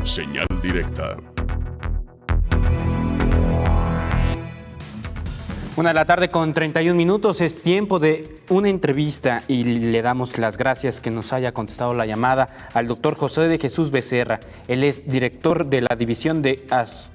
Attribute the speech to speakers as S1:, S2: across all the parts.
S1: Señal directa.
S2: 1:31 p.m. es tiempo de una entrevista y le damos las gracias que nos haya contestado la llamada al doctor José de Jesús Becerra. Él es director de la División de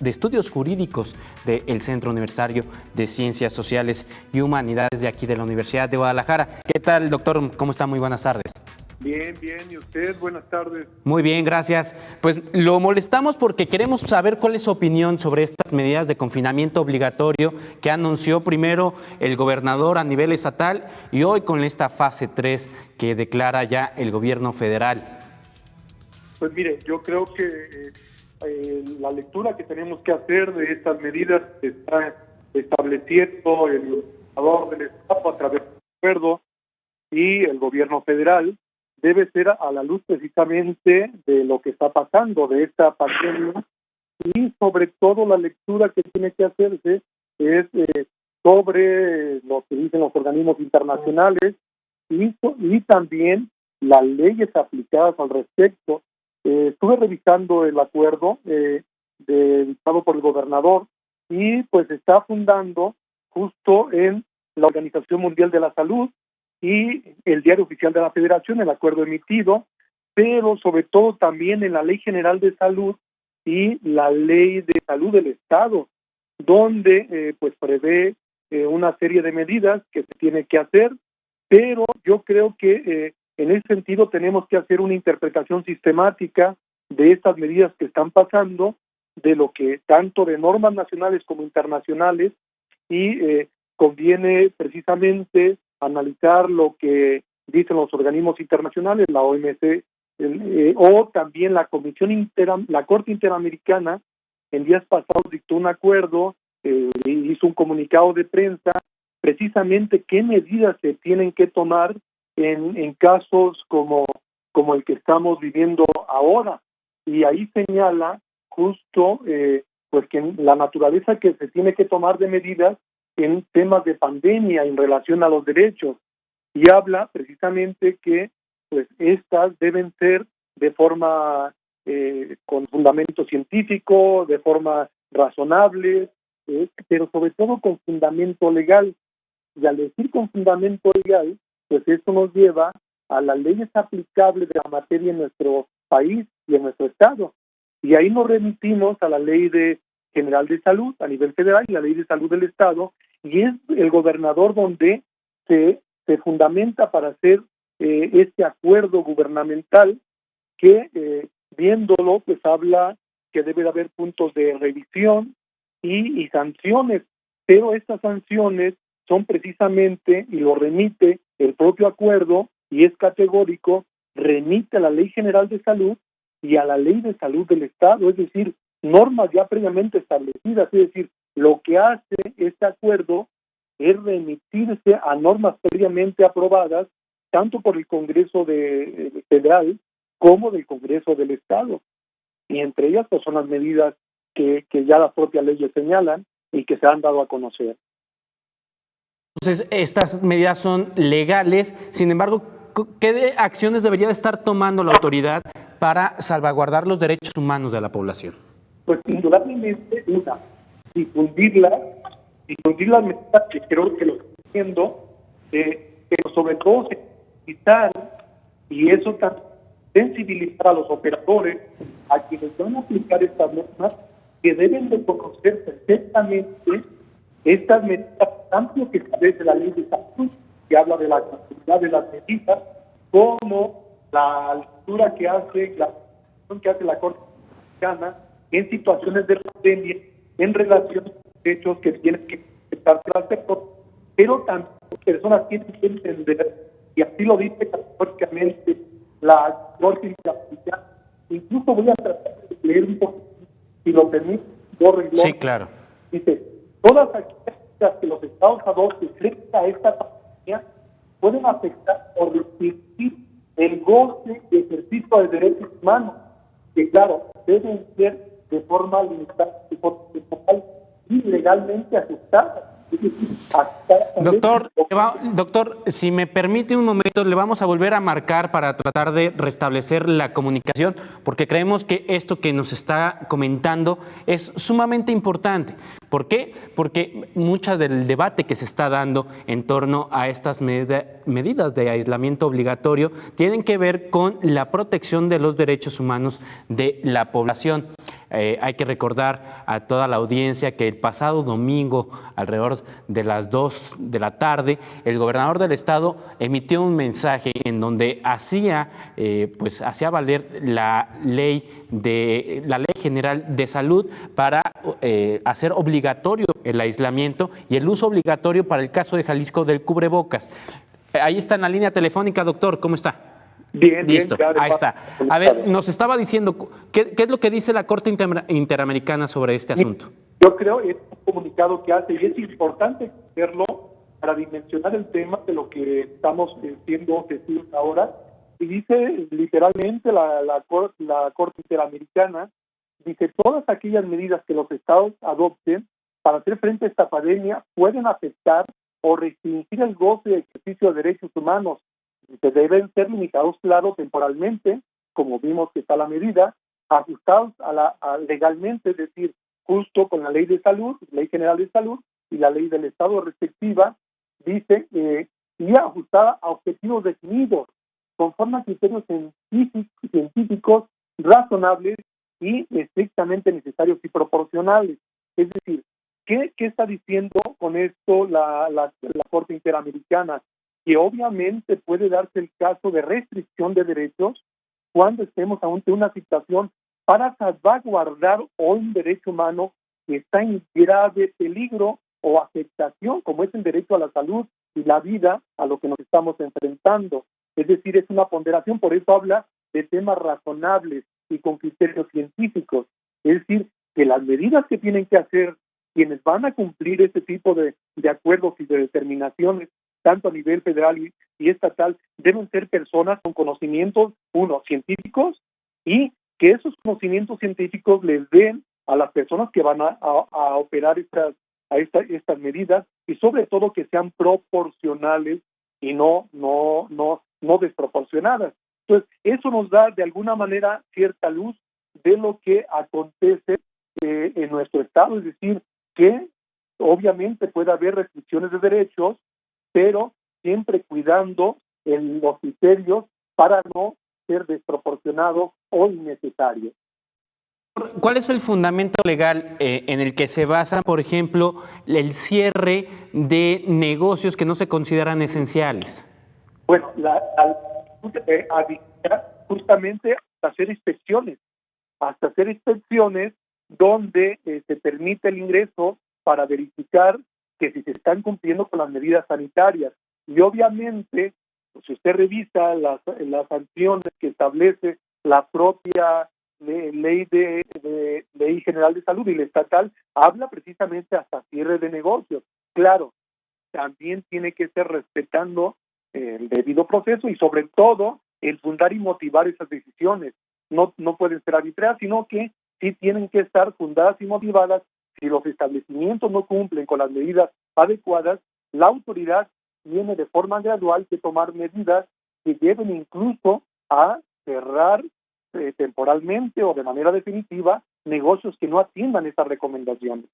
S2: Estudios Jurídicos del Centro Universitario de Ciencias Sociales y Humanidades de aquí de la Universidad de Guadalajara. ¿Qué tal, doctor? ¿Cómo está? Muy buenas tardes.
S3: Bien, ¿y usted? Buenas tardes.
S2: Muy bien, gracias. Pues lo molestamos porque queremos saber cuál es su opinión sobre estas medidas de confinamiento obligatorio que anunció primero el gobernador a nivel estatal y hoy con esta fase 3 que declara ya el gobierno federal.
S3: Pues mire, yo creo que la lectura que tenemos que hacer de estas medidas que está estableciendo el gobernador del estado a través del acuerdo y el gobierno federal debe ser a la luz precisamente de lo que está pasando, de esta pandemia, y sobre todo la lectura que tiene que hacerse es sobre lo que dicen los organismos internacionales y también las leyes aplicadas al respecto. Estuve revisando el acuerdo dictado por el gobernador y pues está fundando justo en la Organización Mundial de la Salud y el Diario Oficial de la Federación, el acuerdo emitido, pero sobre todo también en la Ley General de Salud y la Ley de Salud del Estado, donde pues prevé una serie de medidas que se tiene que hacer, pero yo creo que en ese sentido tenemos que hacer una interpretación sistemática de estas medidas que están pasando, de lo que tanto de normas nacionales como internacionales, y conviene precisamente analizar lo que dicen los organismos internacionales, la OMC, o también la la Corte Interamericana. En días pasados dictó un acuerdo, hizo un comunicado de prensa, precisamente qué medidas se tienen que tomar en casos como el que estamos viviendo ahora. Y ahí señala justo pues que la naturaleza que se tiene que tomar de medidas en temas de pandemia en relación a los derechos, y habla precisamente que pues estas deben ser de forma con fundamento científico, de forma razonable, pero sobre todo con fundamento legal. Y al decir con fundamento legal, pues esto nos lleva a las leyes aplicables de la materia en nuestro país y en nuestro estado. Y ahí nos remitimos a la Ley General de Salud a nivel federal y la Ley de Salud del Estado, y es el gobernador donde se fundamenta para hacer este acuerdo gubernamental que, viéndolo, pues habla que debe de haber puntos de revisión y sanciones, pero estas sanciones son precisamente, y lo remite el propio acuerdo, y es categórico, remite a la Ley General de Salud y a la Ley de Salud del Estado, es decir, normas ya previamente establecidas. Es decir, lo que hace este acuerdo es remitirse a normas previamente aprobadas tanto por el Congreso Federal como del Congreso del Estado, y entre ellas pues son las medidas que ya las propias leyes señalan y que se han dado a conocer.
S2: Entonces, estas medidas son legales, sin embargo, ¿qué acciones debería de estar tomando la autoridad para salvaguardar los derechos humanos de la población?
S3: Pues indudablemente difundir las medidas, que creo que lo estoy haciendo, pero sobre todo sensibilizar, y eso también sensibilizar a los operadores, a quienes van a aplicar estas normas, que deben de conocer perfectamente estas medidas, tanto que establece la Ley de Salud, que habla de la cantidad de las medidas, como la lectura que hace la Corte Interamericana en situaciones de pandemia en relación a los hechos que tienen que respetarse al sector, pero también las personas tienen que entender, y así lo dice categóricamente la Corte Interamericana. Incluso voy a tratar de leer un poco, si lo permite, dos renglones.
S2: Sí, claro.
S3: Dice: todas aquellas que los estados adopten frente a esta pandemia pueden afectar o restringir el goce y ejercicio de derechos humanos, que claro, deben ser de forma limitada, de forma temporal y legalmente ajustada.
S2: Doctor, si me permite un momento, le vamos a volver a marcar para tratar de restablecer la comunicación, porque creemos que esto que nos está comentando es sumamente importante. ¿Por qué? Porque mucha del debate que se está dando en torno a estas medidas de aislamiento obligatorio tienen que ver con la protección de los derechos humanos de la población. Hay que recordar a toda la audiencia que el pasado domingo, alrededor de las 2 de la tarde, el gobernador del estado emitió un mensaje en donde hacía valer la ley general de salud para hacer obligatorio el aislamiento y el uso obligatorio para el caso de Jalisco del cubrebocas. Ahí está en la línea telefónica, doctor, ¿cómo está?
S3: Bien,
S2: listo,
S3: bien,
S2: ahí está. A ver, nos estaba diciendo, ¿qué es lo que dice la Corte Interamericana sobre este asunto?
S3: Yo creo que es un comunicado que hace, y es importante hacerlo para dimensionar el tema de lo que estamos siendo testigos ahora. Y dice literalmente la Corte Interamericana, dice, todas aquellas medidas que los estados adopten para hacer frente a esta pandemia pueden afectar o restringir el goce y ejercicio de derechos humanos, que deben ser limitados, claro, temporalmente, como vimos que está la medida, ajustados legalmente, es decir, justo con la ley de salud, ley general de salud y la ley del estado respectiva, dice, y ajustada a objetivos definidos, conforme a criterios científicos razonables y estrictamente necesarios y proporcionales. Es decir, ¿qué está diciendo con esto la Corte Interamericana? Que obviamente puede darse el caso de restricción de derechos cuando estemos ante una situación para salvaguardar un derecho humano que está en grave peligro o afectación, como es el derecho a la salud y la vida a lo que nos estamos enfrentando. Es decir, es una ponderación, por eso habla de temas razonables y con criterios científicos. Es decir, que las medidas que tienen que hacer quienes van a cumplir este tipo de acuerdos y de determinaciones, tanto a nivel federal y estatal, deben ser personas con conocimientos, científicos, y que esos conocimientos científicos les den a las personas que van a operar estas medidas, y sobre todo que sean proporcionales y no desproporcionadas. Entonces, eso nos da de alguna manera cierta luz de lo que acontece en nuestro estado, es decir, que obviamente puede haber restricciones de derechos, pero siempre cuidando los criterios para no ser desproporcionado o innecesario.
S2: ¿Cuál es el fundamento legal en el que se basa, por ejemplo, el cierre de negocios que no se consideran esenciales?
S3: Bueno, justamente hasta hacer inspecciones donde se permite el ingreso para verificar que si se están cumpliendo con las medidas sanitarias. Y obviamente, pues, si usted revisa las sanciones que establece la propia ley general de salud y la estatal, habla precisamente hasta cierre de negocios. Claro, también tiene que ser respetando el debido proceso y sobre todo el fundar y motivar esas decisiones. No pueden ser arbitrarias, sino que sí tienen que estar fundadas y motivadas. Si los establecimientos no cumplen con las medidas adecuadas, la autoridad tiene de forma gradual que tomar medidas que lleven incluso a cerrar temporalmente o de manera definitiva negocios que no atiendan esas recomendaciones.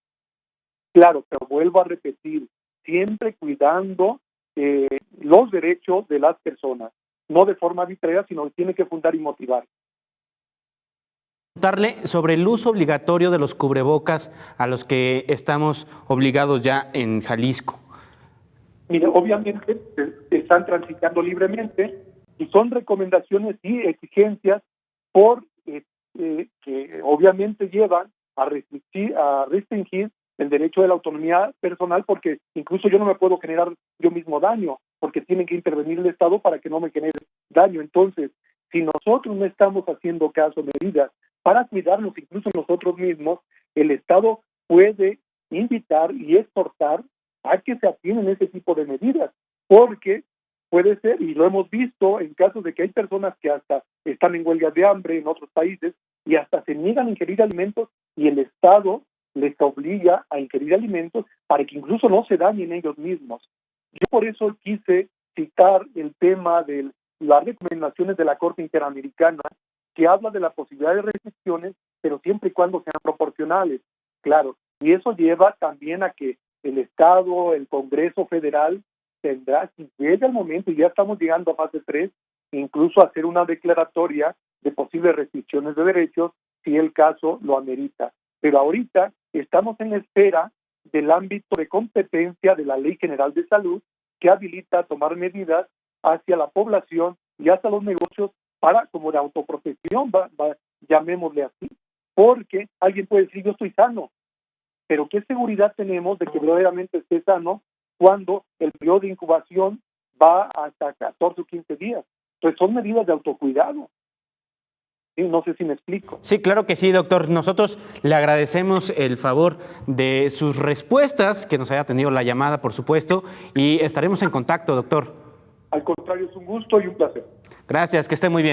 S3: Claro, pero vuelvo a repetir, siempre cuidando los derechos de las personas, no de forma arbitraria, sino que tiene que fundar y motivar.
S2: Preguntarle sobre el uso obligatorio de los cubrebocas a los que estamos obligados ya en Jalisco.
S3: Mire, obviamente están transitando libremente y son recomendaciones y exigencias que obviamente llevan a restringir el derecho de la autonomía personal, porque incluso yo no me puedo generar yo mismo daño, porque tiene que intervenir el Estado para que no me genere daño. Entonces, si nosotros no estamos haciendo caso de medidas para cuidarnos incluso nosotros mismos, el Estado puede invitar y exhortar a que se atiendan ese tipo de medidas, porque puede ser, y lo hemos visto en casos de que hay personas que hasta están en huelgas de hambre en otros países y hasta se niegan a ingerir alimentos y el Estado les obliga a ingerir alimentos para que incluso no se dañen ellos mismos. Yo por eso quise citar el tema de las recomendaciones de la Corte Interamericana, que habla de la posibilidad de restricciones, pero siempre y cuando sean proporcionales, claro. Y eso lleva también a que el Estado, el Congreso Federal, tendrá, si llega el momento, y ya estamos llegando a fase 3, incluso hacer una declaratoria de posibles restricciones de derechos, si el caso lo amerita. Pero ahorita estamos en espera del ámbito de competencia de la Ley General de Salud, que habilita tomar medidas hacia la población y hacia los negocios para, como de autoprotección, llamémosle así, porque alguien puede decir, yo estoy sano, pero ¿qué seguridad tenemos de que verdaderamente esté sano cuando el periodo de incubación va hasta 14 o 15 días? Entonces son medidas de autocuidado. Sí, no sé si me explico.
S2: Sí, claro que sí, doctor. Nosotros le agradecemos el favor de sus respuestas, que nos haya atendido la llamada, por supuesto, y estaremos en contacto, doctor.
S3: Al contrario, es un gusto y un placer.
S2: Gracias, que esté muy bien.